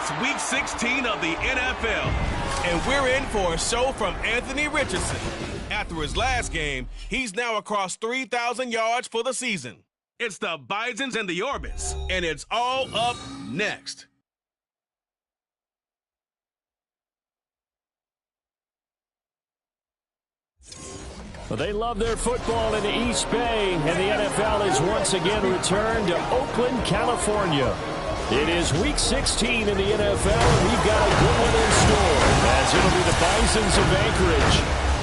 It's Week 16 of the NFL, and we're in for a show from Anthony Richardson. After his last game, he's now across 3,000 yards for the season. It's the Bisons and the Orbits, and it's all up next. Well, they love their football in the East Bay, and the NFL has once again returned to Oakland, California. It is Week 16 in the NFL, and we've got a good one in store, as it'll be the Bisons of Anchorage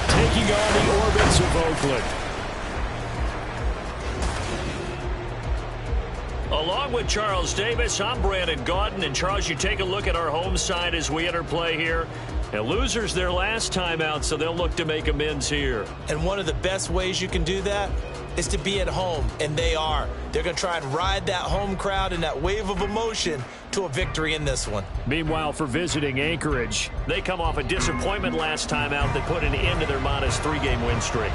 taking on the Orbits of Oakland. Along with Charles Davis, I'm Brandon Gaudin, and Charles, you take a look at our home side as we enter play here. And losers their last time out, so they'll look to make amends here. And one of the best ways you can do that is to be at home, and they are. They're going to try and ride that home crowd and that wave of emotion to a victory in this one. Meanwhile, for visiting Anchorage, they come off a disappointment last time out that put an end to their modest 3-game win streak.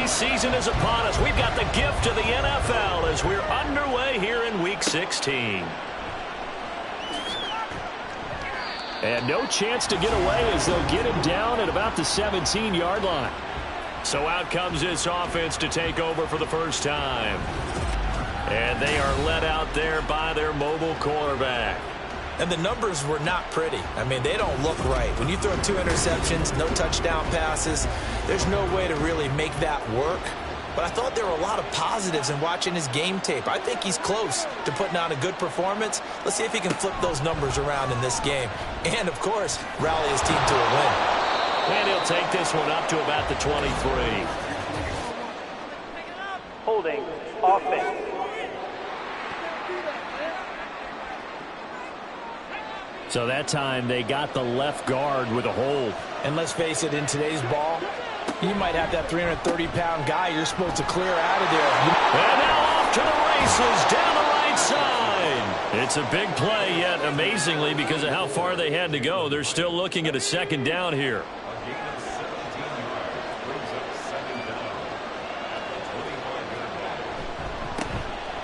Season is upon us. We've got the gift of the NFL as we're underway here in Week 16. And no chance to get away as they'll get him down at about the 17-yard line. So out comes this offense to take over for the first time. And they are led out there by their mobile quarterback. And the numbers were not pretty. I mean, they don't look right. When you throw 2 interceptions, no touchdown passes, there's no way to really make that work. But I thought there were a lot of positives in watching his game tape. I think he's close to putting on a good performance. Let's see if he can flip those numbers around in this game. And, of course, rally his team to a win. And he'll take this one up to about the 23. Holding offense. So that time they got the left guard with a hold. And let's face it, in today's ball, you might have that 330-pound guy you're supposed to clear out of there. And now off to the races down the right side. It's a big play, yet amazingly, because of how far they had to go, they're still looking at a second down here.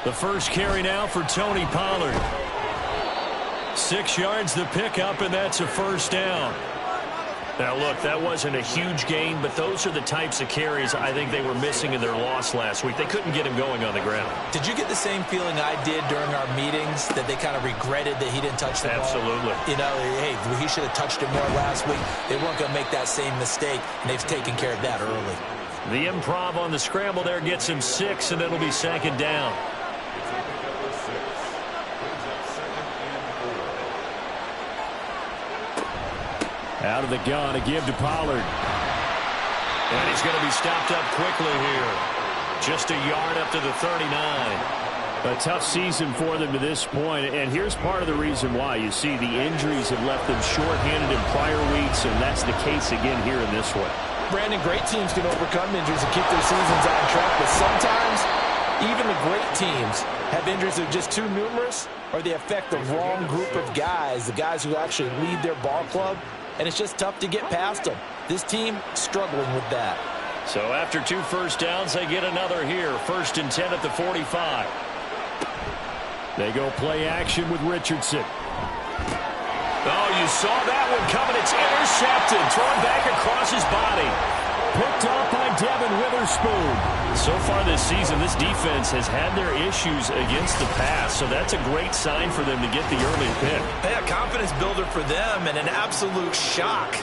The first carry now for Tony Pollard. 6 yards the pickup, and that's a first down. Now, look, that wasn't a huge gain, but those are the types of carries I think they were missing in their loss last week. They couldn't get him going on the ground. Did you get the same feeling I did during our meetings, that they kind of regretted that he didn't touch the ball? Absolutely. You know, hey, he should have touched it more last week. They weren't going to make that same mistake, and they've taken care of that early. The improv on the scramble there gets him 6, and it'll be second down. Out of the gun, a give to Pollard. And he's going to be stopped up quickly here. Just a yard up to the 39. A tough season for them to this point, and here's part of the reason why. You see, the injuries have left them shorthanded in prior weeks, and that's the case again here in this one. Brandon, great teams can overcome injuries and keep their seasons on track, but sometimes even the great teams have injuries that are just too numerous, or they affect the wrong group of guys, the guys who actually lead their ball club. And it's just tough to get past them. This team struggling with that. So after 2 first downs, they get another here. 1st and 10 at the 45. They go play action with Richardson. Oh, you saw that one coming. It's intercepted. Thrown back across his body. Picked off by Devin Witherspoon. So far this season, this defense has had their issues against the pass, so that's a great sign for them to get the early pick. Yeah, confidence builder for them, and an absolute shock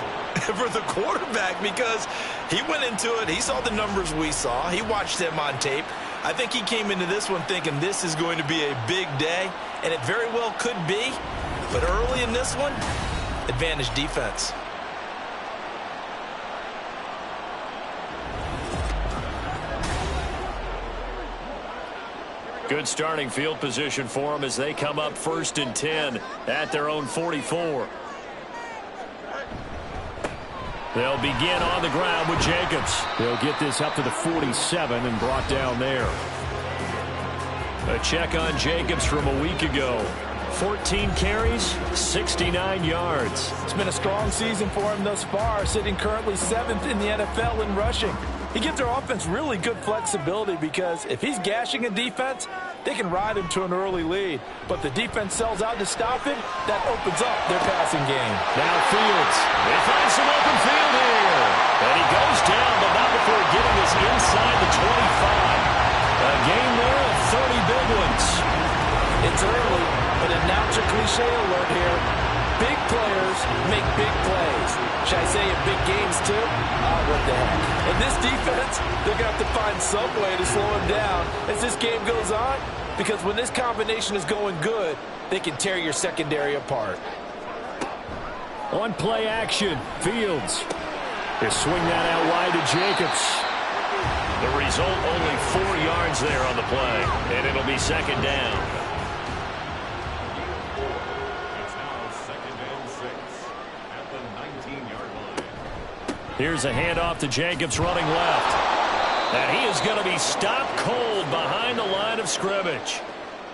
for the quarterback, because he went into it, he saw the numbers we saw, he watched them on tape. I think he came into this one thinking this is going to be a big day, and it very well could be, but early in this one, advantage defense. Good starting field position for them as they come up 1st and 10 at their own 44. They'll begin on the ground with Jacobs. They'll get this up to the 47 and brought down there. A check on Jacobs from a week ago. 14 carries, 69 yards. It's been a strong season for him thus far, sitting currently 7th in the NFL in rushing. He gives their offense really good flexibility because if he's gashing a defense, they can ride him to an early lead. But the defense sells out to stop him, that opens up their passing game. Now Fields. They find some open field here. And he goes down, but not before getting us inside the 25. A game there of 30 big ones. It's early, but announcer cliche alert here. Big players make big plays. Should I say in big games too? What the heck. And this defense, they're going to have to find some way to slow him down as this game goes on, because when this combination is going good, they can tear your secondary apart. On play action, Fields. They swing that out wide to Jacobs. The result, only 4 yards there on the play, and it'll be second down. Here's a handoff to Jacobs running left. And he is going to be stopped cold behind the line of scrimmage.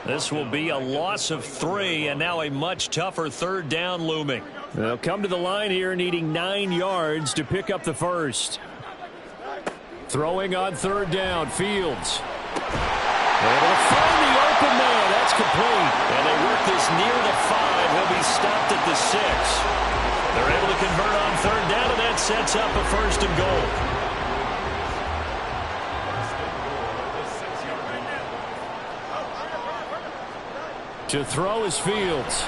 This will be a loss of 3, and now a much tougher third down looming. They'll come to the line here needing 9 yards to pick up the first. Throwing on third down, Fields. Able to find the open man. That's complete. And they work this near the 5. He'll be stopped at the 6. They're able to convert on third down, and that sets up a first and goal. To throw is Fields.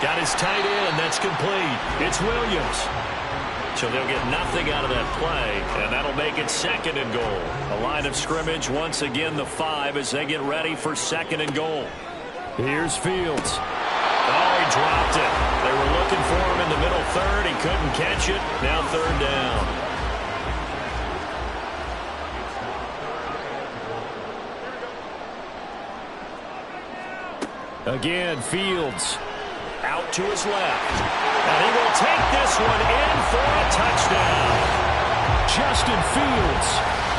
Got his tight end. That's complete. It's Williams. So they'll get nothing out of that play, and that'll make it second and goal. A line of scrimmage, once again the 5 as they get ready for second and goal. Here's Fields. Oh, he dropped it. They were looking for him in the middle third. He couldn't catch it. Now third down. Again, Fields out to his left. And he will take this one in for a touchdown. Justin Fields,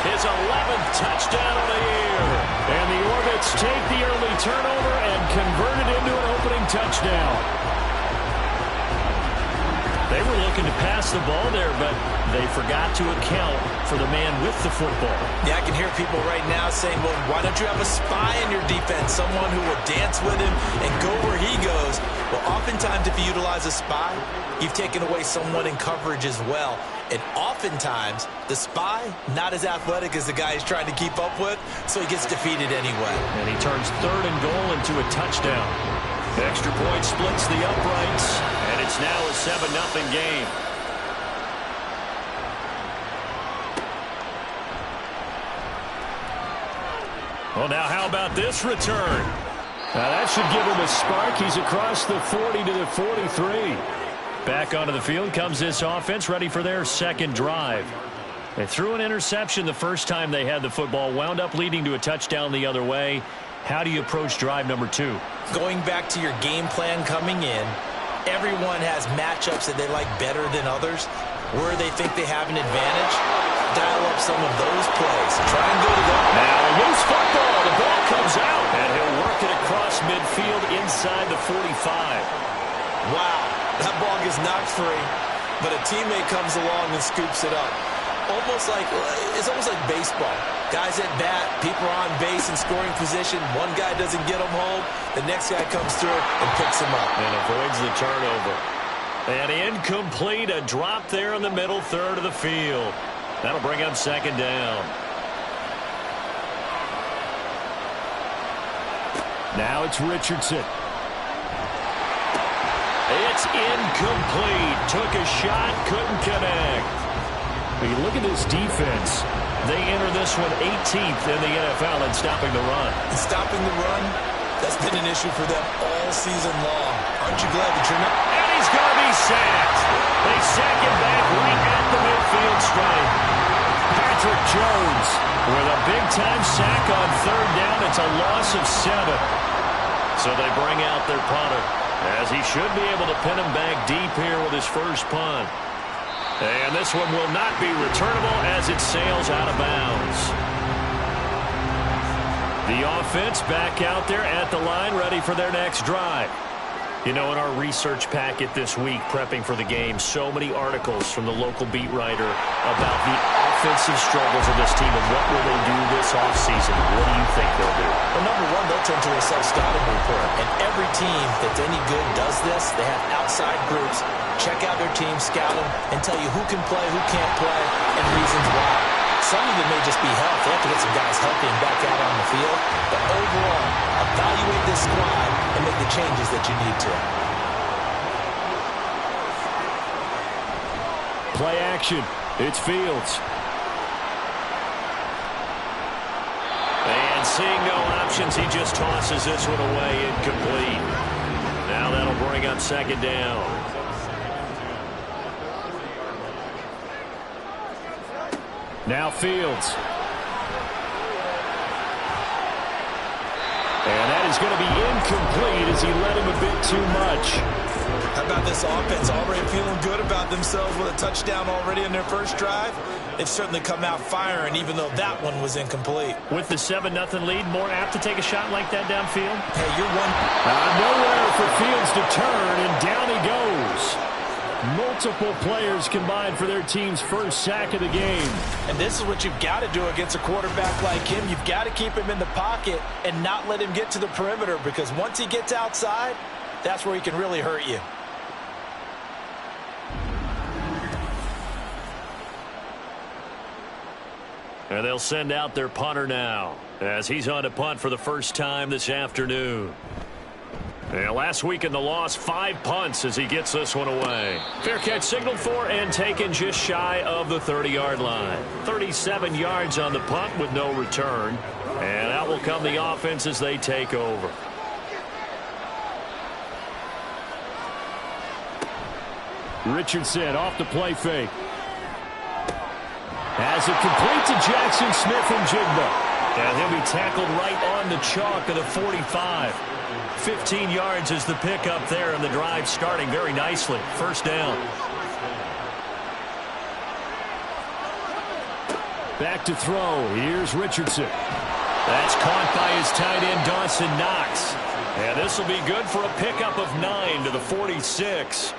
his 11th touchdown of the year. And the Orbits take the early turnover and convert it into an opening touchdown. They were looking to pass the ball there, but they forgot to account for the man with the football. Yeah, I can hear people right now saying, well, why don't you have a spy in your defense, someone who will dance with him and go where he goes? Well, oftentimes if you utilize a spy, you've taken away someone in coverage as well. And oftentimes, the spy, not as athletic as the guy he's trying to keep up with, so he gets defeated anyway. And he turns third and goal into a touchdown. Extra point splits the uprights, and it's now a 7-0 game. Well, now how about this return? Now that should give him a spark. He's across the 40 to the 43. Back onto the field comes this offense, ready for their second drive. They threw an interception the first time they had the football, wound up leading to a touchdown the other way. How do you approach drive number 2? Going back to your game plan coming in, everyone has matchups that they like better than others. Where they think they have an advantage, dial up some of those plays. Try and go to them. Now a loose football. The ball comes out, and he'll work it across midfield inside the 45. Wow, that ball gets knocked free, but a teammate comes along and scoops it up. It's almost like baseball. Guys at bat, people are on base in scoring position. One guy doesn't get them home. The next guy comes through and picks him up. And avoids the turnover. And incomplete, a drop there in the middle third of the field. That'll bring up second down. Now it's Richardson. It's incomplete. Took a shot, couldn't connect. When you look at this defense, they enter this one 18th in the NFL in stopping the run. And stopping the run, that's been an issue for them all season long. Aren't you glad that you're not? And he's going to be sacked. They sack him back right at the midfield stripe. Patrick Jones with a big-time sack on third down. It's a loss of 7. So they bring out their punter, as he should be able to pin him back deep here with his first punt. And this one will not be returnable as it sails out of bounds. The offense back out there at the line, ready for their next drive. You know, in our research packet this week, prepping for the game, so many articles from the local beat writer about the offensive struggles of this team and what will they do this offseason. What do you think they'll do? Well, number one, they'll turn to a self-scouting report. And every team that's any good does this. They have outside groups, check out their team, scout them, and tell you who can play, who can't play, and reasons why. Some of it may just be health. They have to get some guys healthy and back out on the field. But overall, evaluate this squad and make the changes that you need to. Play action. It's Fields. And seeing no options, he just tosses this one away incomplete. Now that'll bring up second down. Now Fields. And that is going to be incomplete as he led him a bit too much. How about this offense already feeling good about themselves with a touchdown already in their first drive? They've certainly come out firing, even though that one was incomplete. With the 7-0 lead, more apt to take a shot like that downfield? Hey, you're one. Nowhere for Fields to turn, and down he goes. Multiple players combined for their team's first sack of the game. And this is what you've got to do against a quarterback like him. You've got to keep him in the pocket and not let him get to the perimeter, because once he gets outside, that's where he can really hurt you. And they'll send out their punter now as he's on to punt for the first time this afternoon. And last week in the loss, 5 punts as he gets this one away. Fair catch signaled for and taken just shy of the 30-yard line. 37 yards on the punt with no return. And out will come the offense as they take over. Richardson off the play fake. Has it complete to Jackson Smith and Jigba. And he'll be tackled right on the chalk of the 45. 15 yards is the pickup there, and the drive starting very nicely. First down. Back to throw. Here's Richardson. That's caught by his tight end, Dawson Knox. And this will be good for a pickup of 9 to the 46.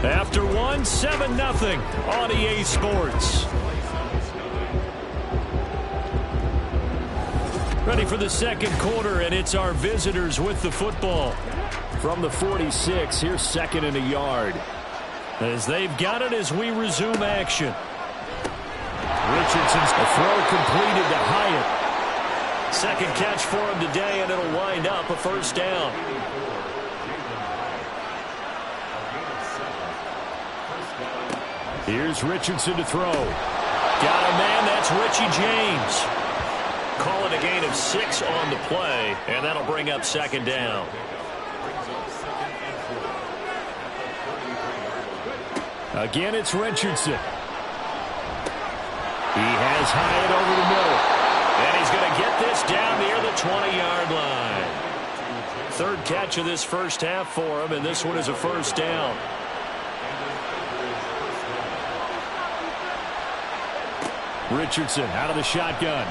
After one, 7-0 on EA Sports. Ready for the second quarter, and it's our visitors with the football. From the 46, here's second and a yard. As they've got it as we resume action. Richardson's throw completed to Hyatt. Second catch for him today, and it'll wind up a first down. Here's Richardson to throw. Got a man, that's Richie James. Call it a gain of 6 on the play, and that'll bring up second down. Again, it's Richardson. He has Hyatt over the middle. And he's going to get this down near the 20-yard line. Third catch of this first half for him, and this one is a first down. Richardson out of the shotgun.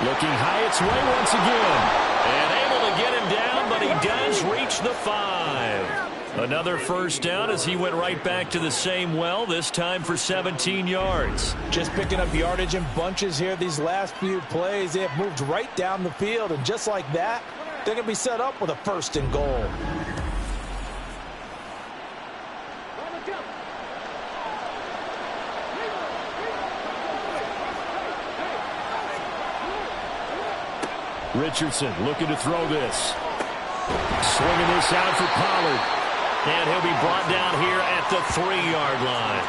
Looking Hyatt's way once again. And able to get him down, but he does reach the 5. Another first down as he went right back to the same well, this time for 17 yards. Just picking up yardage in bunches here these last few plays. They have moved right down the field, and just like that, they're going to be set up with a first and goal. Richardson looking to throw this. Swinging this out for Pollard. And he'll be brought down here at the 3-yard line.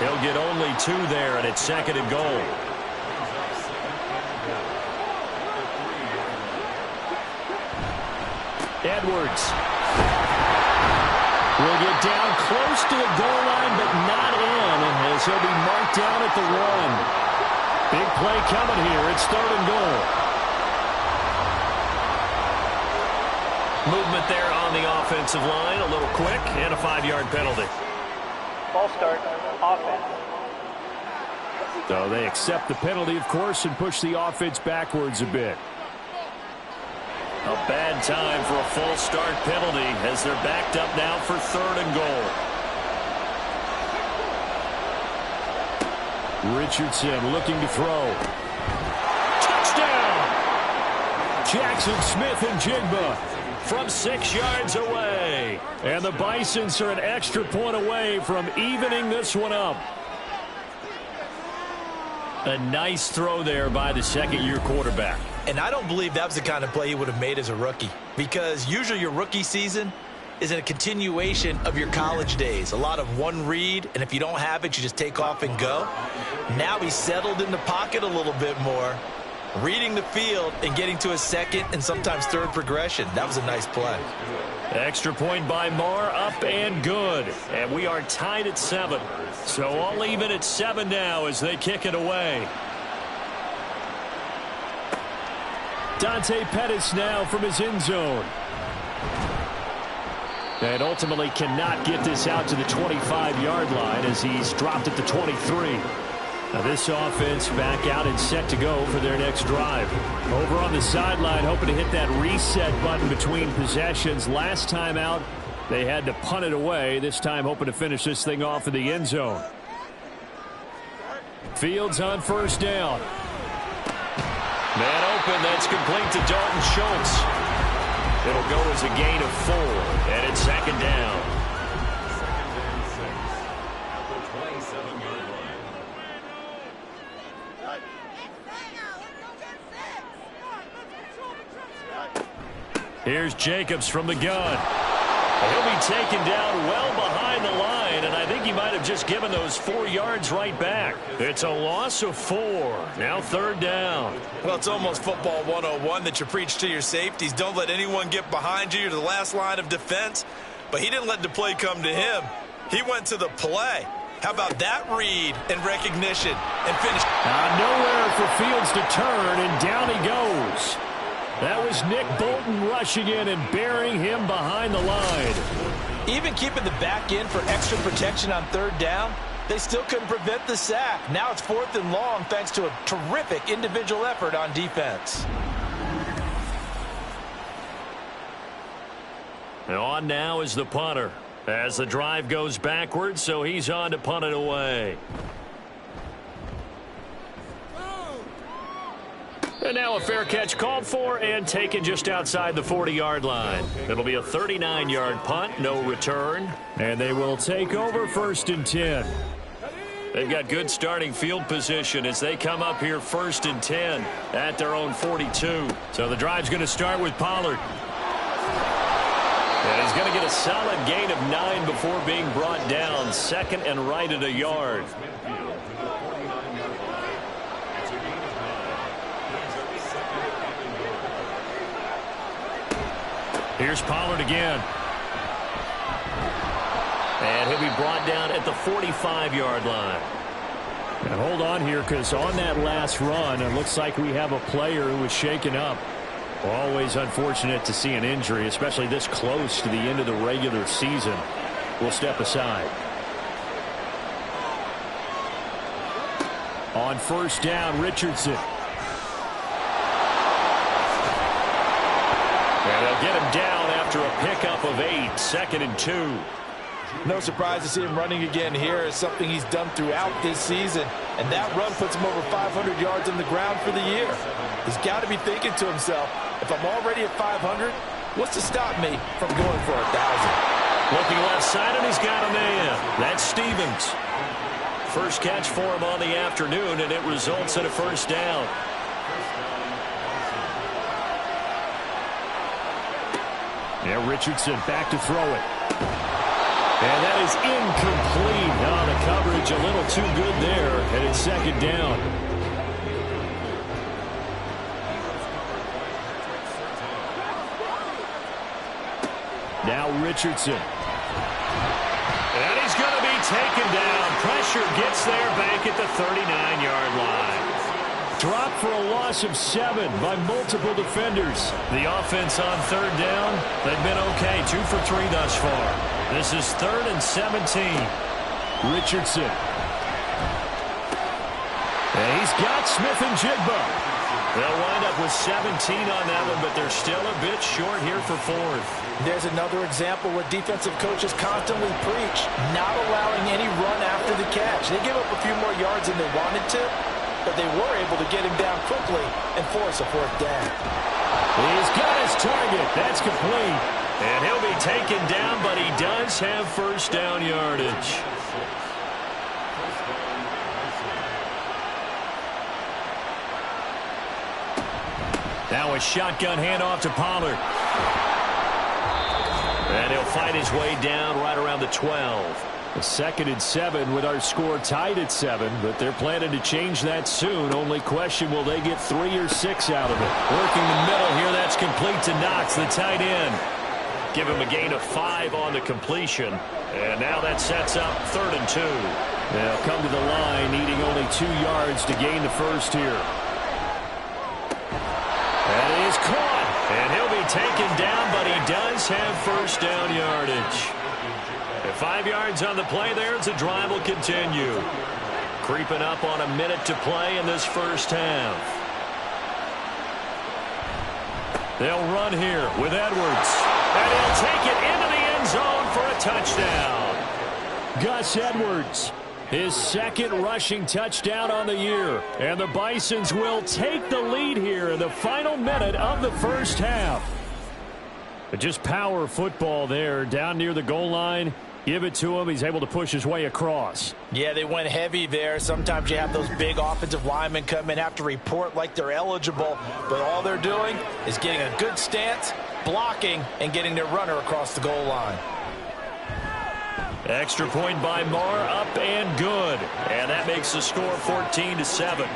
He'll get only 2 there, and it's second and goal. Edwards will get down close to the goal line, but not in, as he'll be marked down at the 1. Big play coming here. It's third and goal. Movement there on the offensive line, a little quick, and a 5-yard penalty. False start, offense. So they accept the penalty, of course, and push the offense backwards a bit. A bad time for a false start penalty as they're backed up now for 3rd and goal. Richardson looking to throw. Touchdown! Jackson Smith and Jigba from 6 yards away. And the Bisons are an extra point away from evening this one up. A nice throw there by the second-year quarterback. And I don't believe that was the kind of play he would have made as a rookie, because usually your rookie season is a continuation of your college days. A lot of one read, and if you don't have it, you just take off and go. Now he's settled in the pocket a little bit more, reading the field and getting to a second and sometimes third progression. That was a nice play. Extra point by Marr, up and good. And we are tied at 7. So all even at 7 now as they kick it away. Dante Pettis now from his end zone. And ultimately cannot get this out to the 25-yard line as he's dropped at the 23. Now this offense back out and set to go for their next drive. Over on the sideline, hoping to hit that reset button between possessions. Last time out, they had to punt it away. This time hoping to finish this thing off in the end zone. Fields on 1st down. Man open, that's complete to Dalton Schultz. It'll go as a gain of 4, and it's 2nd down. Here's Jacobs from the gun. He'll be taken down well behind the line, and I think he might have just given those 4 yards right back. It's a loss of 4. Now 3rd down. Well, it's almost football 101 that you preach to your safeties. Don't let anyone get behind you. You're the last line of defense. But he didn't let the play come to him. He went to the play. How about that read and recognition and finish? Nowhere for Fields to turn, and down he goes. That was Nick Bolton rushing in and burying him behind the line. Even keeping the back end for extra protection on 3rd down, they still couldn't prevent the sack. Now it's 4th and long thanks to a terrific individual effort on defense. And on now is the punter as the drive goes backwards, so he's on to punt it away. And now a fair catch called for and taken just outside the 40-yard line. It'll be a 39-yard punt, no return. And they will take over 1st and 10. They've got good starting field position as they come up here 1st and 10 at their own 42. So the drive's going to start with Pollard. And he's going to get a solid gain of 9 before being brought down. 2nd and right at a yard. Here's Pollard again. And he'll be brought down at the 45-yard line. And hold on here, because on that last run, it looks like we have a player who was shaken up. Always unfortunate to see an injury, especially this close to the end of the regular season. We'll step aside. On 1st down, Richardson. And they'll get him down after a pickup of 8, 2nd and 2. No surprise to see him running again here. It's something he's done throughout this season. And that run puts him over 500 yards on the ground for the year. He's got to be thinking to himself, if I'm already at 500, what's to stop me from going for 1,000? Looking left side, and he's got a man. That's Stevens. First catch for him on the afternoon, and it results in a 1st down. Now Richardson back to throw it. And that is incomplete. Oh, the coverage a little too good there, and it's 2nd down. Now Richardson. And he's going to be taken down. Pressure gets there back at the 39-yard line. Dropped for a loss of 7 by multiple defenders. The offense on third down, they've been okay. 2 for 3 thus far. This is 3rd and 17. Richardson. And he's got Smith and Jigba. They'll wind up with 17 on that one, but they're still a bit short here for 4th. There's another example where defensive coaches constantly preach, not allowing any run after the catch. They give up a few more yards than they wanted to, but they were able to get him down quickly and force a 4th down. He's got his target. That's complete. And he'll be taken down, but he does have first down yardage. Now a shotgun handoff to Pollard. And he'll fight his way down right around the 12. A 2nd and 7 with our score tied at 7, but they're planning to change that soon. Only question, will they get 3 or 6 out of it? Working the middle here, that's complete to Knox, the tight end. Give him a gain of 5 on the completion. And now that sets up 3rd and 2. They'll come to the line, needing only 2 yards to gain the first here. And he is caught. And he'll be taken down, but he does have first down yardage. At 5 yards on the play there, the drive will continue. Creeping up on a minute to play in this first half. They'll run here with Edwards. And he'll take it into the end zone for a touchdown. Gus Edwards, his 2nd rushing touchdown on the year. And the Bisons will take the lead here in the final minute of the first half. But just power football there down near the goal line. Give it to him. He's able to push his way across. Yeah, they went heavy there. Sometimes you have those big offensive linemen come in, have to report like they're eligible. But all they're doing is getting a good stance, blocking, and getting their runner across the goal line. Extra point by Marr, up and good. And that makes the score 14-7.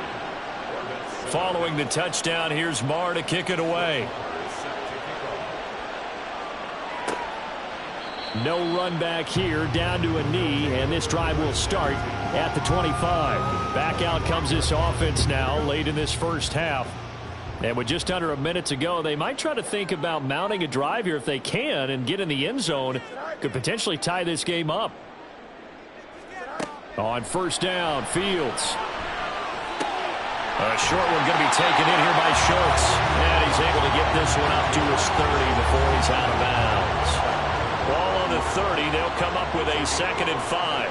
Following the touchdown, here's Marr to kick it away. No run back here, down to a knee, and this drive will start at the 25. Back out comes this offense now, late in this first half. And with just under a minute to go, they might try to think about mounting a drive here if they can and get in the end zone. Could potentially tie this game up. On first down, Fields. A short one going to be taken in here by Schultz. And he's able to get this one up to his 30 before he's out of bounds. Ball on the 30. They'll come up with a 2nd and 5.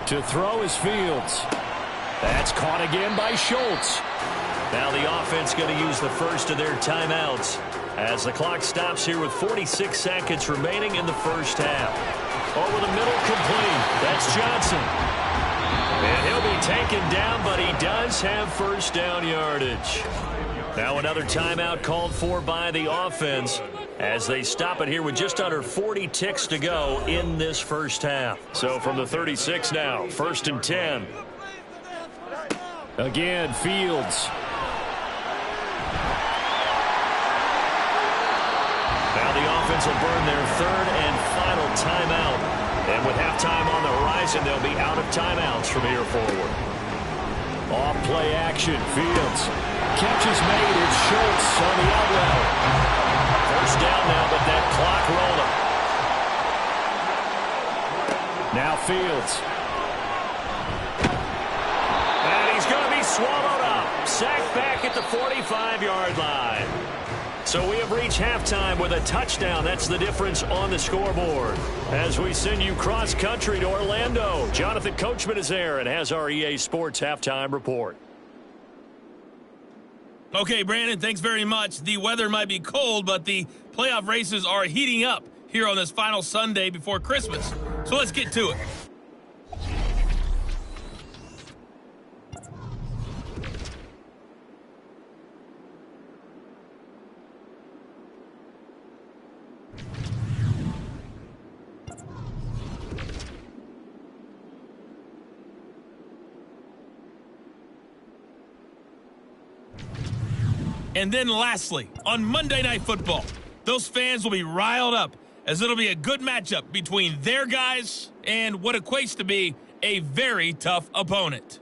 To throw is Fields. That's caught again by Schultz. Now the offense going to use the first of their timeouts as the clock stops here with 46 seconds remaining in the first half. Over the middle, complete. That's Johnson. And he'll be taken down, but he does have first down yardage. Now another timeout called for by the offense as they stop it here with just under 40 ticks to go in this first half. So from the 36 now, 1st and 10. Again, Fields. Now the offense will burn their 3rd and final timeout. And with halftime on the horizon, they'll be out of timeouts from here forward. Off play action, Fields. Catch is made, it's Schultz on the out route. First down now, but that clock rolling. Now Fields. And he's going to be swallowed up. Sacked back at the 45-yard line. So we have reached halftime with a touchdown. That's the difference on the scoreboard. As we send you cross-country to Orlando, Jonathan Coachman is there and has our EA Sports halftime report. Okay, Brandon, thanks very much. The weather might be cold, but the playoff races are heating up here on this final Sunday before Christmas. So let's get to it. And then lastly, on Monday Night Football, those fans will be riled up as it'll be a good matchup between their guys and what equates to be a very tough opponent.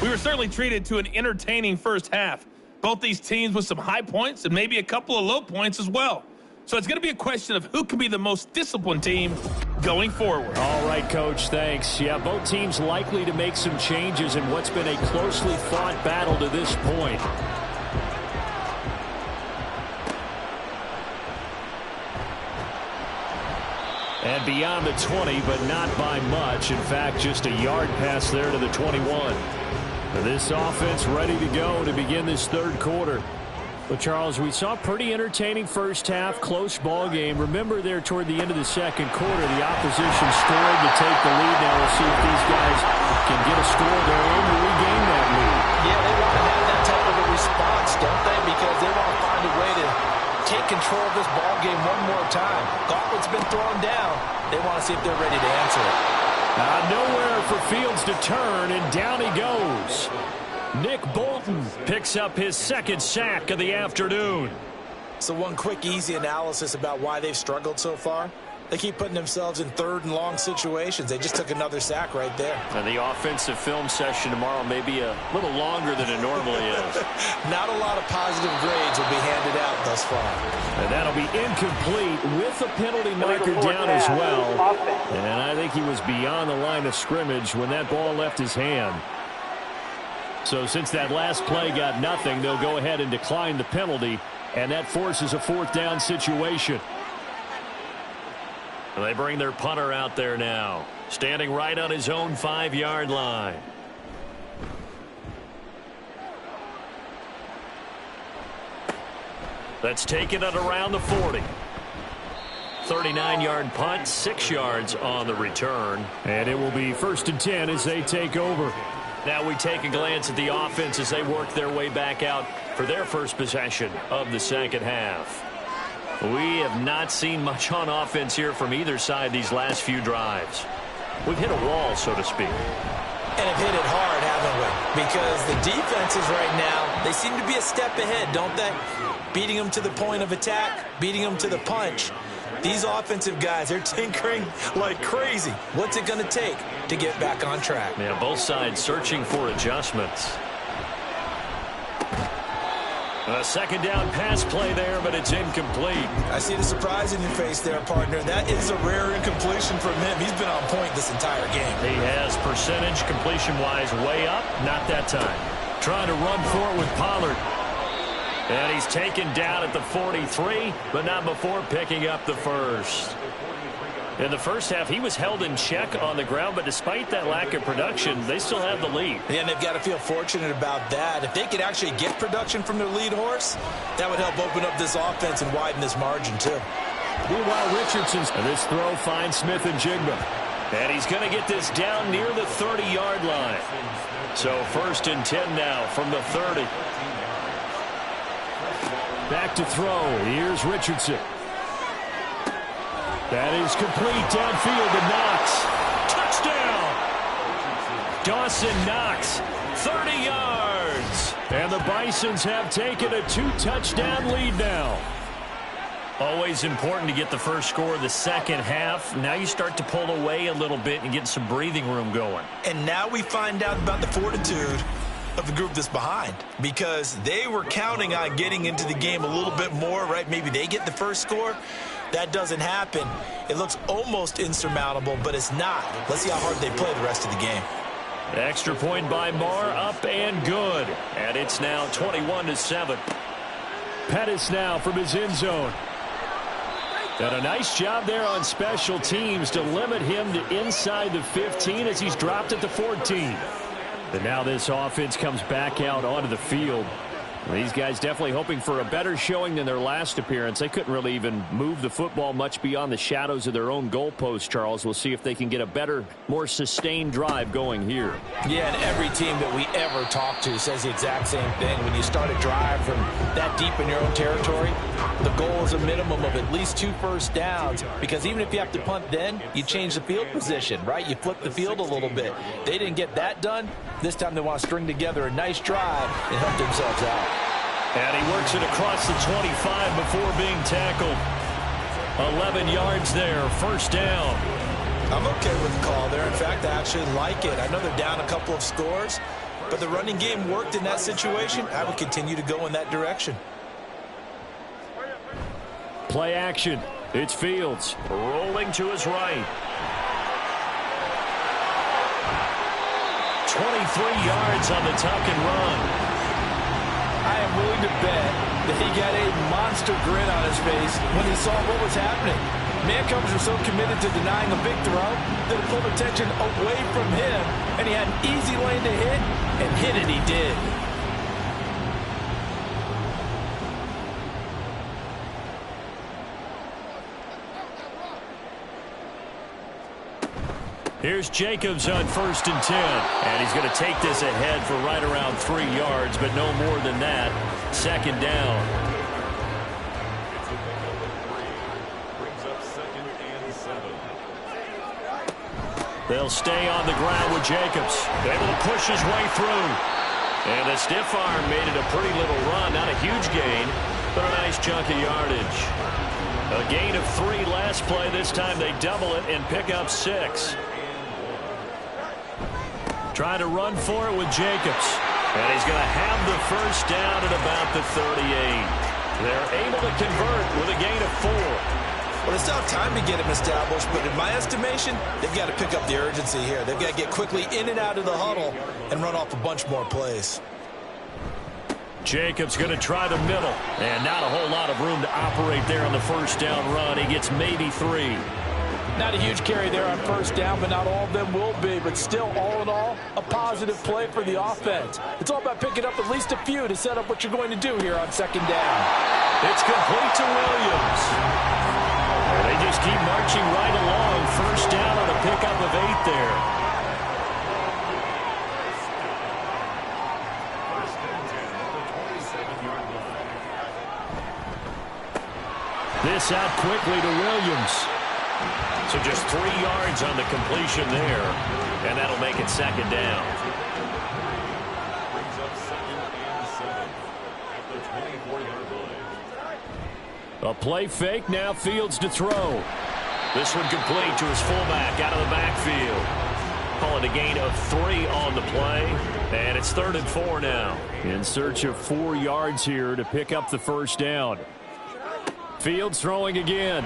We were certainly treated to an entertaining first half. Both these teams with some high points and maybe a couple of low points as well. So it's going to be a question of who can be the most disciplined team going forward. All right, Coach, thanks. Yeah, both teams likely to make some changes in what's been a closely fought battle to this point. And beyond the 20, but not by much. In fact, just a yard pass there to the 21. This offense ready to go to begin this third quarter. Well, Charles, we saw a pretty entertaining first half, close ball game. Remember there toward the end of the second quarter, the opposition scored to take the lead. Now we'll see if these guys can get a score of their own to regain that lead. Yeah, they want to have that type of a response, don't they? Because they want to find a way to take control of this ball game one more time. Gauntlet's been thrown down. They want to see if they're ready to answer it. Nowhere for Fields to turn, and down he goes. Nick Bolton picks up his second sack of the afternoon. So one quick, easy analysis about why they've struggled so far. They keep putting themselves in third and long situations. They just took another sack right there. And the offensive film session tomorrow may be a little longer than it normally is. Not a lot of positive grades will be handed out thus far. And that'll be incomplete with a penalty marker down as well. And I think he was beyond the line of scrimmage when that ball left his hand. So since that last play got nothing, they'll go ahead and decline the penalty, and that forces a fourth down situation. They bring their punter out there now, standing right on his own 5-yard line. That's taken it around the 40. 39-yard punt, 6 yards on the return. And it will be 1st and 10 as they take over. Now we take a glance at the offense as they work their way back out for their first possession of the second half. We have not seen much on offense here from either side these last few drives. We've hit a wall, so to speak. And have hit it hard, haven't we? Because the defenses right now, they seem to be a step ahead, don't they? Beating them to the point of attack, beating them to the punch. These offensive guys, they're tinkering like crazy. What's it going to take to get back on track? Yeah, both sides searching for adjustments. A second down pass play there, but it's incomplete. I see the surprise in your face there, partner. That is a rare incompletion from him. He's been on point this entire game. He has percentage completion-wise way up. Not that time. Trying to run for it with Pollard. And he's taken down at the 43, but not before picking up the first. In the first half, he was held in check on the ground, but despite that lack of production, they still have the lead. Yeah, and they've got to feel fortunate about that. If they could actually get production from their lead horse, that would help open up this offense and widen this margin, too. Meanwhile, Richardson's this throw finds Smith and Jigba. And he's going to get this down near the 30-yard line. So 1st and 10 now from the 30. Back to throw. Here's Richardson. That is complete downfield to Knox. Touchdown! Dawson Knox, 30 yards. And the Bisons have taken a 2-touchdown lead now. Always important to get the first score of the second half. Now you start to pull away a little bit and get some breathing room going. And now we find out about the fortitude of the group that's behind, because they were counting on getting into the game a little bit more, right? Maybe they get the first score. That doesn't happen. It looks almost insurmountable, but it's not. Let's see how hard they play the rest of the game. Extra point by Marr, up and good. And it's now 21-7. Pettis now from his end zone. And a nice job there on special teams to limit him to inside the 15 as he's dropped at the 14. And now this offense comes back out onto the field. These guys definitely hoping for a better showing than their last appearance. They couldn't really even move the football much beyond the shadows of their own goalpost, Charles. We'll see if they can get a better, more sustained drive going here. Yeah, and every team that we ever talk to says the exact same thing. When you start a drive from that deep in your own territory, the goal is a minimum of at least 2 first downs, because even if you have to punt then, you change the field position, right? You flip the field a little bit. They didn't get that done. This time they want to string together a nice drive and help themselves out. And he works it across the 25 before being tackled. 11 yards there, first down. I'm okay with the call there. fact, I actually like it. I know they're down a couple of scores, but the running game worked in that situation. I would continue to go in that direction. Play action. It's Fields rolling to his right. 23 yards on the tuck and run. I am willing to bet that he got a monster grin on his face when he saw what was happening. Mancombs are so committed to denying a big throw that it pulled attention away from him, and he had an easy lane to hit, and hit it he did. Here's Jacobs on 1st and 10. And he's going to take this ahead for right around 3 yards, but no more than that. 2nd down. They'll stay on the ground with Jacobs. Able to push his way through. And the stiff arm made it a pretty little run. Not a huge gain, but a nice chunk of yardage. A gain of 3 last play. This time they double it and pick up 6. Trying to run for it with Jacobs. And he's going to have the 1st down at about the 38. They're able to convert with a gain of 4. Well, they still have time to get him established, but in my estimation, they've got to pick up the urgency here. They've got to get quickly in and out of the huddle and run off a bunch more plays. Jacobs going to try the middle. And not a whole lot of room to operate there on the 1st down run. He gets maybe 3. Not a huge carry there on 1st down, but not all of them will be. But still, all in all, a positive play for the offense. It's all about picking up at least a few to set up what you're going to do here on 2nd down. It's complete to Williams. They just keep marching right along. 1st down on a pickup of 8 there. This out quickly to Williams. So just 3 yards on the completion there, and that'll make it 2nd down. Brings up 2nd and 7 at the 24-yard line. A play fake, now Fields to throw. This one complete to his fullback out of the backfield. Calling a gain of 3 on the play, and it's 3rd and 4 now. In search of 4 yards here to pick up the 1st down. Fields throwing again.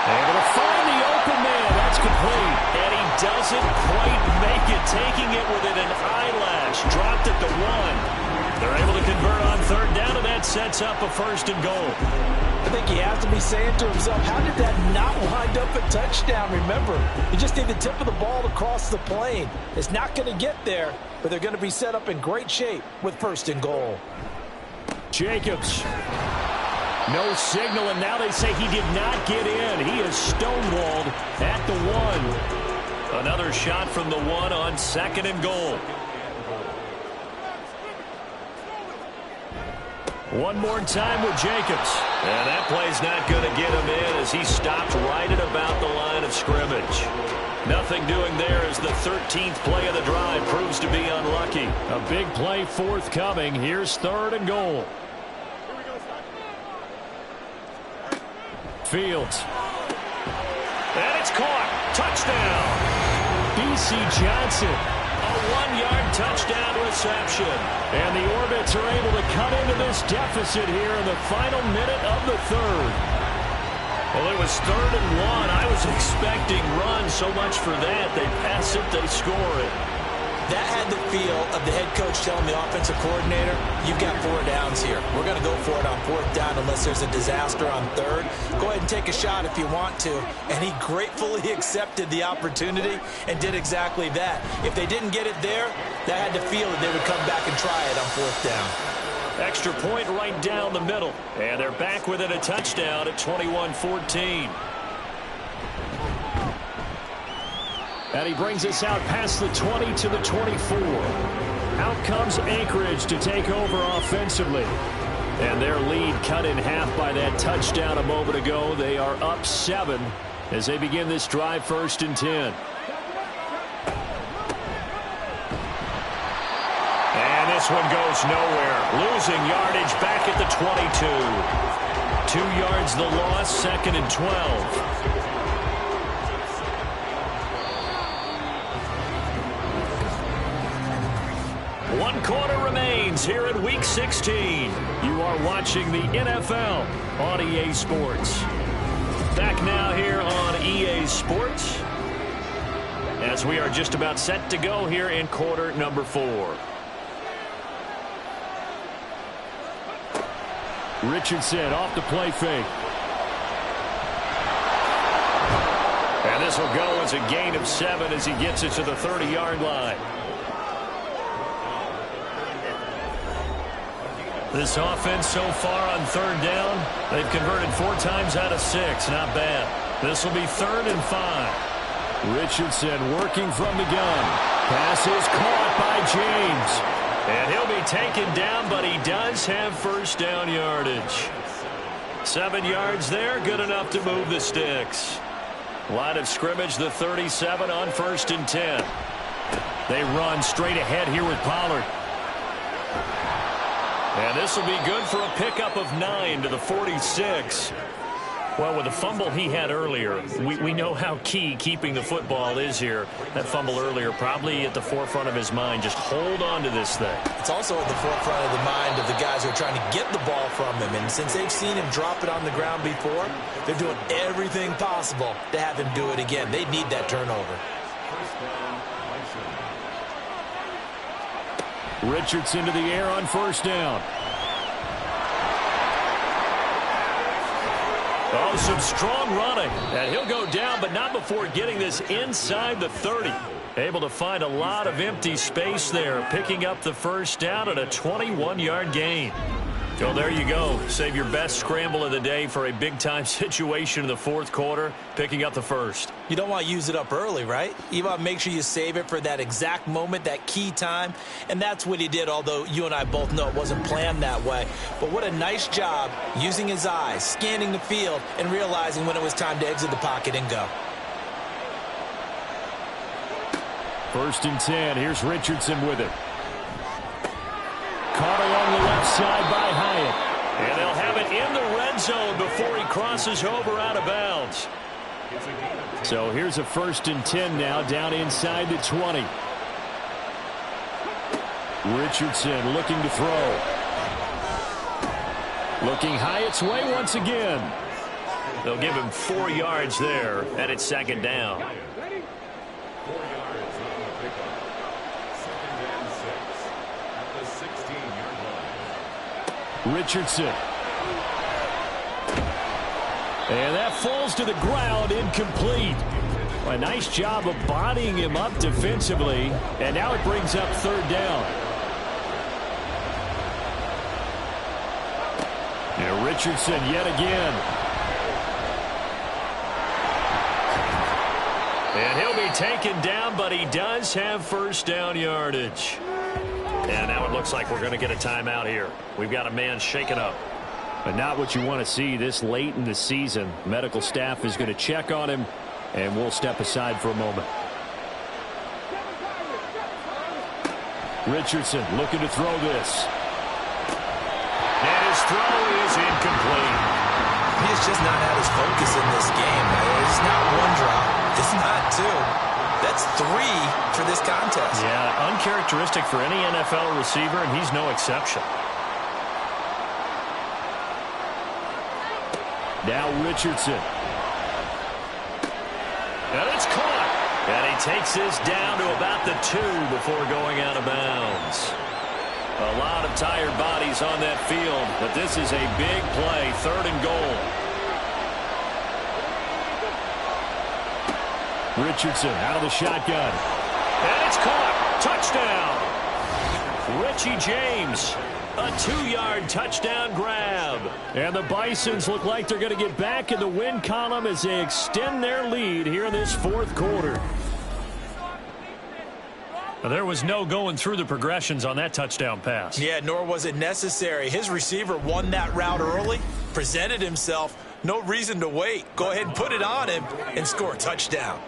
Able to find the open man. That's complete. And he doesn't quite make it. Taking it within an eyelash. Dropped it to 1. They're able to convert on 3rd down, and that sets up a 1st and goal. I think he has to be saying to himself, how did that not wind up a touchdown? Remember, you just need the tip of the ball to cross the plane. It's not going to get there, but they're going to be set up in great shape with 1st and goal. Jacobs. No signal, and now they say he did not get in. He is stonewalled at the 1. Another shot from the 1 on 2nd and goal. One more time with Jacobs. And that play's not going to get him in as he stopped right at about the line of scrimmage. Nothing doing there as the 13th play of the drive proves to be unlucky. A big play forthcoming. Here's 3rd and goal. Fields. And it's caught. Touchdown. B.C. Johnson. A 1-yard touchdown reception. And the Orbits are able to cut into this deficit here in the final minute of the 3rd. Well, it was 3rd and 1. I was expecting run so much for that. They pass it, they score it. That had the feel of the head coach telling the offensive coordinator, you've got 4 downs here. We're going to go for it on 4th down unless there's a disaster on 3rd. Go ahead and take a shot if you want to. And he gratefully accepted the opportunity and did exactly that. If they didn't get it there, that had the feel that they would come back and try it on 4th down. Extra point right down the middle. And they're back within a touchdown at 21-14. And he brings us out past the 20 to the 24. Out comes Anchorage to take over offensively. And their lead cut in half by that touchdown a moment ago. They are up 7 as they begin this drive 1st and 10. And this one goes nowhere. Losing yardage back at the 22. 2 yards the loss, 2nd and 12. quarter remains here in Week 16. You are watching the NFL on EA Sports. Back now here on EA Sports, as we are just about set to go here in quarter number 4. Richardson off the play fake. And this will go as a gain of 7 as he gets it to the 30-yard line. This offense so far on third down, they've converted 4 times out of 6. Not bad. This will be 3rd and 5. Richardson working from the gun. Pass is caught by James. And he'll be taken down, but he does have first down yardage. 7 yards there, good enough to move the sticks. Line of scrimmage, the 37 on 1st and 10. They run straight ahead here with Pollard. And this will be good for a pickup of 9 to the 46. Well, with the fumble he had earlier, we know how key keeping the football is here. That fumble earlier probably at the forefront of his mind. Just hold on to this thing. It's also at the forefront of the mind of the guys who are trying to get the ball from him. And since they've seen him drop it on the ground before, they're doing everything possible to have him do it again. They need that turnover. Richardson to the air on 1st down. Oh, some strong running. And he'll go down, but not before getting this inside the 30. Able to find a lot of empty space there, picking up the first down at a 21-yard gain. So there you go. Save your best scramble of the day for a big-time situation in the 4th quarter, picking up the first. You don't want to use it up early, right? You want to make sure you save it for that exact moment, that key time. And that's what he did, although you and I both know it wasn't planned that way. But what a nice job using his eyes, scanning the field, and realizing when it was time to exit the pocket and go. 1st and 10. Here's Richardson with it. Caught along the left side by Hyatt. And they'll have it in the red zone before he crosses over out of bounds. So here's a 1st and 10 now, down inside the 20. Richardson looking to throw. Looking Hyatt's way once again. They'll give him 4 yards there, and it's 2nd down. 4 yards on the pickup. 2nd and 6 at the 16-yard line. Richardson. And that falls to the ground, incomplete. A nice job of bodying him up defensively, and now it brings up 3rd down. And Richardson yet again. And he'll be taken down, but he does have first down yardage. And now it looks like we're going to get a timeout here. We've got a man shaken up. But not what you want to see this late in the season. Medical staff is going to check on him, and we'll step aside for a moment. Richardson looking to throw this. And his throw is incomplete. He has just not had his focus in this game. It's not 1 drop. It's not 2. That's 3 for this contest. Yeah, uncharacteristic for any NFL receiver, and he's no exception. Now Richardson. And it's caught. And he takes this down to about the 2 before going out of bounds. A lot of tired bodies on that field, but this is a big play, 3rd and goal. Richardson out of the shotgun. And it's caught. Touchdown. Richie James. A 2-yard touchdown grab. And the Bisons look like they're going to get back in the win column as they extend their lead here in this 4th quarter. There was no going through the progressions on that touchdown pass. Yeah, nor was it necessary. His receiver won that route early, presented himself. No reason to wait. Go ahead and put it on him and score a touchdown.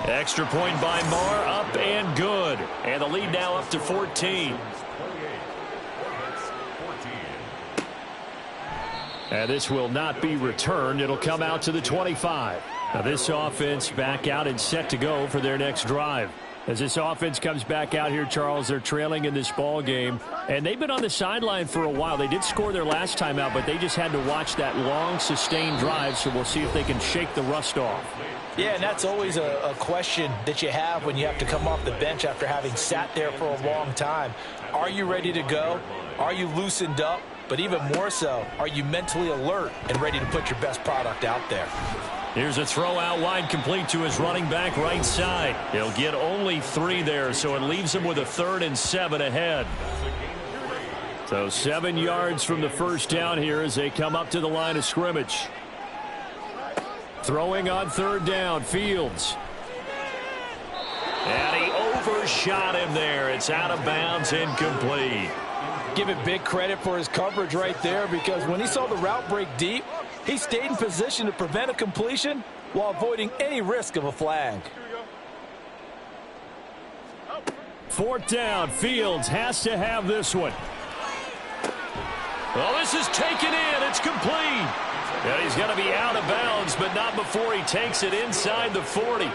Extra point by Marr, up and good. And the lead now up to 14. And this will not be returned. It'll come out to the 25. Now this offense back out and set to go for their next drive. As this offense comes back out here, Charles, they're trailing in this ball game, and they've been on the sideline for a while. They did score their last time out, but they just had to watch that long, sustained drive, so we'll see if they can shake the rust off. Yeah, and that's always a question that you have when you have to come off the bench after having sat there for a long time. Are you ready to go? Are you loosened up? But even more so, are you mentally alert and ready to put your best product out there? Here's a throw out wide, complete to his running back right side. He'll get only 3 there, so it leaves him with a 3rd and 7 ahead. So 7 yards from the first down here as they come up to the line of scrimmage. Throwing on 3rd down, Fields. And he overshot him there. It's out of bounds, incomplete. Give it big credit for his coverage right there, because when he saw the route break deep, he stayed in position to prevent a completion while avoiding any risk of a flag. 4th down, Fields has to have this one. Well, this is taken in. It's complete. And he's going to be out of bounds, but not before he takes it inside the 40.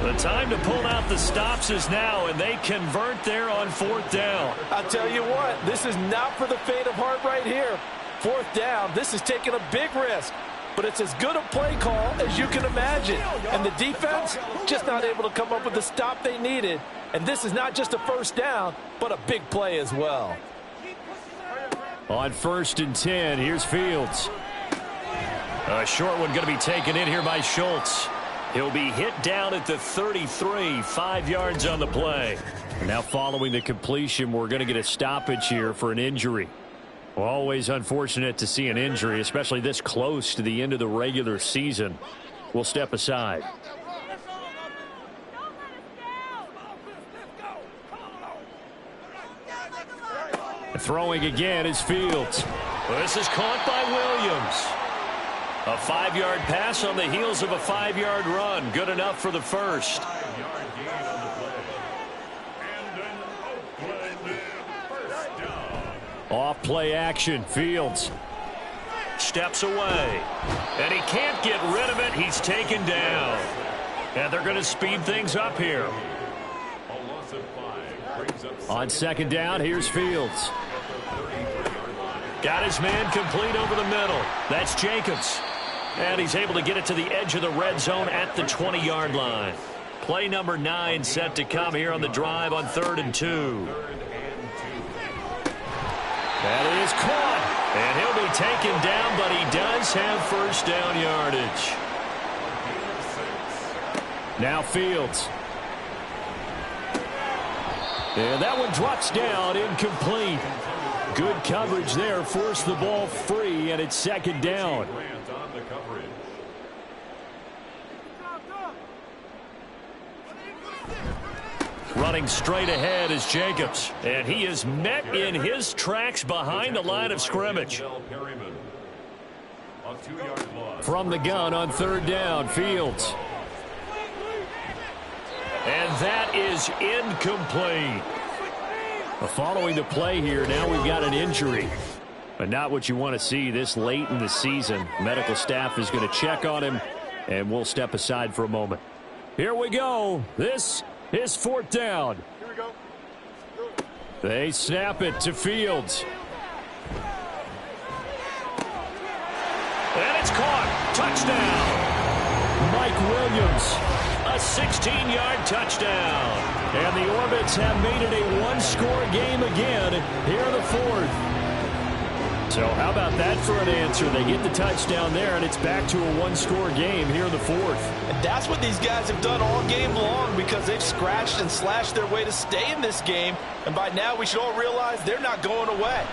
The time to pull out the stops is now, and they convert there on 4th down. I'll tell you what, this is not for the faint of heart right here. 4th down, this is taking a big risk, but it's as good a play call as you can imagine. And the defense just not able to come up with the stop they needed. And this is not just a 1st down, but a big play as well. On 1st and 10, here's Fields. A short one going to be taken in here by Schultz. He'll be hit down at the 33, 5 yards on the play. Now following the completion, we're going to get a stoppage here for an injury. Always unfortunate to see an injury, especially this close to the end of the regular season. We'll step aside. Throwing again is Fields. Well, this is caught by Williams. A 5-yard pass on the heels of a 5-yard run. Good enough for the first. Off play action, Fields steps away, and he can't get rid of it. He's taken down, and they're going to speed things up here. On 2nd down, here's Fields. Got his man complete over the middle. That's Jacobs, and he's able to get it to the edge of the red zone at the 20-yard line. Play number 9 set to come here on the drive on 3rd and 2. That is caught, and he'll be taken down, but he does have 1st down yardage. Now Fields. And that one drops down, incomplete. Good coverage there, forced the ball free, and it's 2nd down. Running straight ahead is Jacobs, and he is met in his tracks behind the line of scrimmage. From the gun on 3rd down, Fields. And that is incomplete. Following the play here, now we've got an injury. But not what you want to see this late in the season. Medical staff is going to check on him, and we'll step aside for a moment. Here we go. This is 4th down. Here we go. They snap it to Fields. And it's caught. Touchdown. Mike Williams. A 16-yard touchdown. And the Orbits have made it a one-score game again here in the 4th. So how about that for an answer? They get the touchdown there, and it's back to a one-score game here in the 4th. And that's what these guys have done all game long, because they've scratched and slashed their way to stay in this game. And by now, we should all realize they're not going away.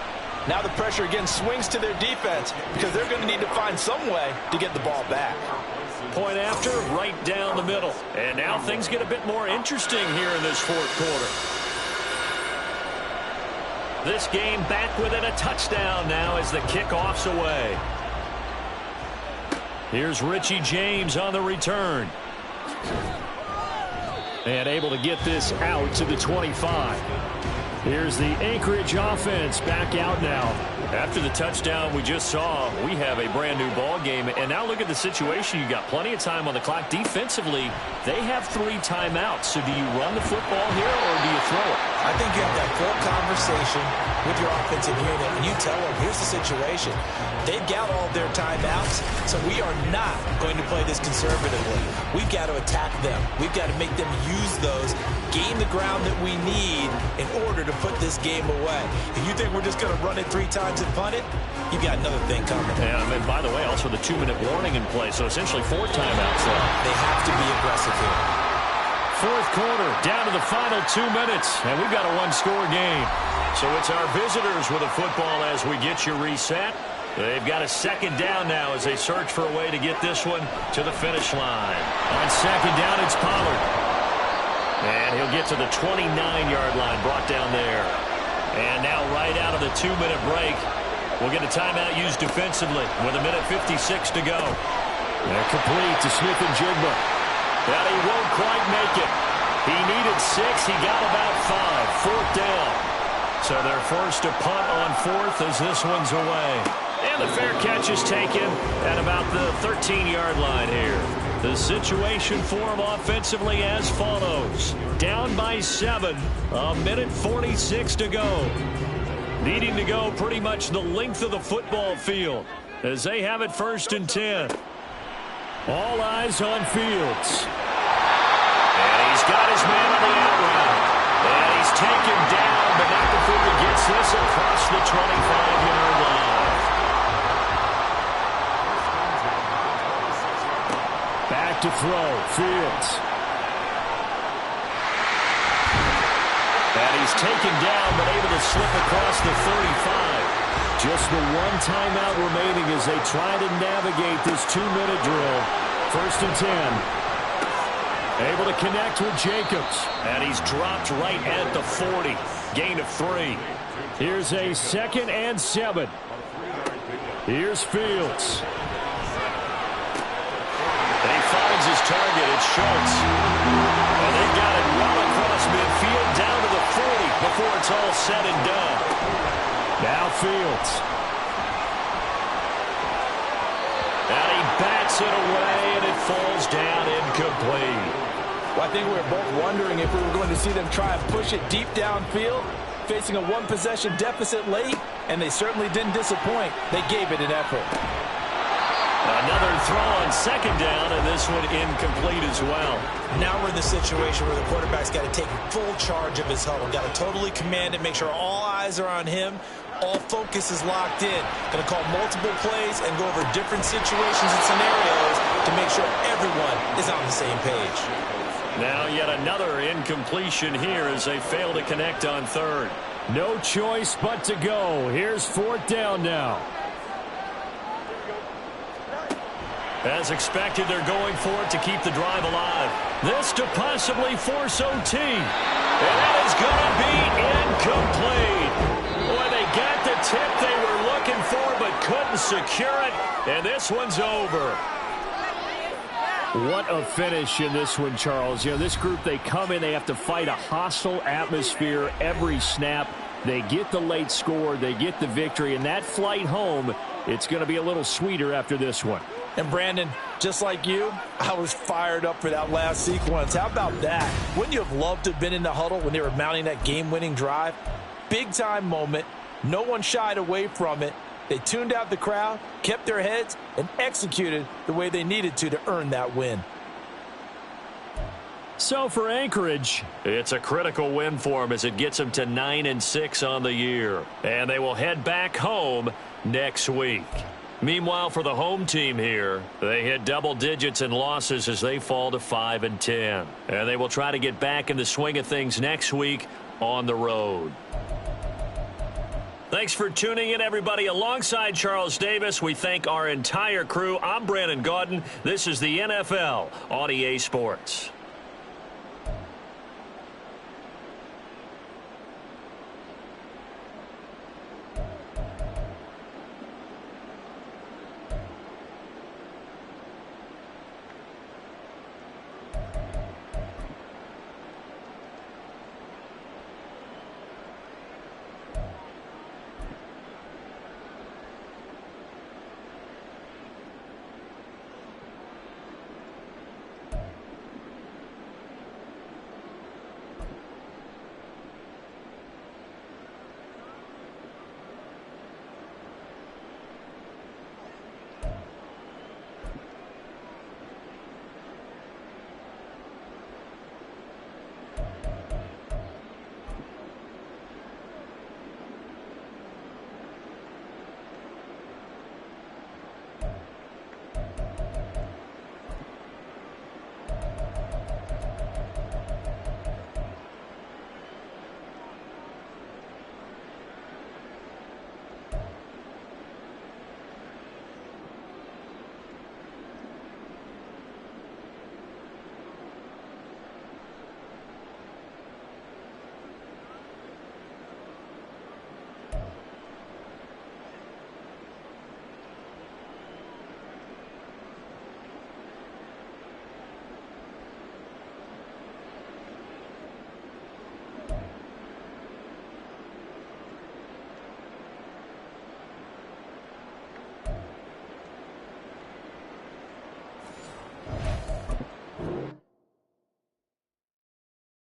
Now the pressure again swings to their defense, because they're going to need to find some way to get the ball back. Point after, right down the middle. And now things get a bit more interesting here in this 4th quarter. This game back within a touchdown now as the kickoff's away. Here's Richie James on the return. And able to get this out to the 25. Here's the Anchorage offense back out now. After the touchdown we just saw, we have a brand new ball game. And now look at the situation. You got plenty of time on the clock. Defensively, they have 3 timeouts. So do you run the football here or do you throw it? I think you have that full conversation with your offensive unit, and you tell them, here's the situation. They've got all their timeouts, so we are not going to play this conservatively. We've got to attack them. We've got to make them use those, gain the ground that we need in order to put this game away. If you think we're just going to run it 3 times and punt it, you've got another thing coming. And by the way, also the 2-minute warning in play, so essentially 4 timeouts left. They have to be aggressive here. Fourth quarter, down to the final 2 minutes, and we've got a 1-score game. So it's our visitors with a football as we get you reset. They've got a 2nd down now as they search for a way to get this one to the finish line. On 2nd down, it's Pollard. And he'll get to the 29-yard line, brought down there. And now right out of the 2-minute break, we'll get a timeout used defensively with 1:56 to go. And complete to Smith and Jigba. But he won't quite make it. He needed 6. He got about 5. 4th down. So they're forced to punt on 4th as this one's away. And the fair catch is taken at about the 13-yard line here. The situation for him offensively as follows. Down by 7. 1:46 to go. Needing to go pretty much the length of the football field as they have it 1st and 10. All eyes on Fields. And he's got his man on the out route. And he's taken down, but not before he gets this across the 25-yard line. Back to throw. Fields. And he's taken down, but able to slip across the 35. Just the 1 timeout remaining as they try to navigate this 2-minute drill. 1st and 10. Able to connect with Jacobs. And he's dropped right at the 40. Gain of 3. Here's a 2nd and 7. Here's Fields. And he finds his target. It's Schultz. And they got it well across midfield down to the 40 before it's all said and done. Now Fields. And he bats it away, and it falls down incomplete. Well, I think we were both wondering if we were going to see them try and push it deep downfield, facing a 1-possession deficit late, and they certainly didn't disappoint. They gave it an effort. Another throw on 2nd down, and this one incomplete as well. Now we're in the situation where the quarterback's got to take full charge of his huddle. Got to totally command it, make sure all eyes are on him. All focus is locked in. Going to call multiple plays and go over different situations and scenarios to make sure everyone is on the same page. Now yet another incompletion here as they fail to connect on 3rd. No choice but to go. Here's 4th down now. As expected, they're going for it to keep the drive alive. This to possibly force OT. And that is going to be incomplete. Boy, they got the tip they were looking for but couldn't secure it. And this one's over. What a finish in this one, Charles. You know, this group, they come in, they have to fight a hostile atmosphere every snap. They get the late score, they get the victory, and that flight home, it's going to be a little sweeter after this one. And Brandon, just like you, I was fired up for that last sequence. How about that? Wouldn't you have loved to have been in the huddle when they were mounting that game-winning drive? Big-time moment. No one shied away from it. They tuned out the crowd, kept their heads, and executed the way they needed to earn that win. So for Anchorage, it's a critical win for them as it gets them to 9-6 on the year. And they will head back home next week. Meanwhile, for the home team here, they hit double digits in losses as they fall to 5-10. And they will try to get back in the swing of things next week on the road. Thanks for tuning in, everybody. Alongside Charles Davis, we thank our entire crew. I'm Brandon Gaudin. This is the NFL on EA Sports.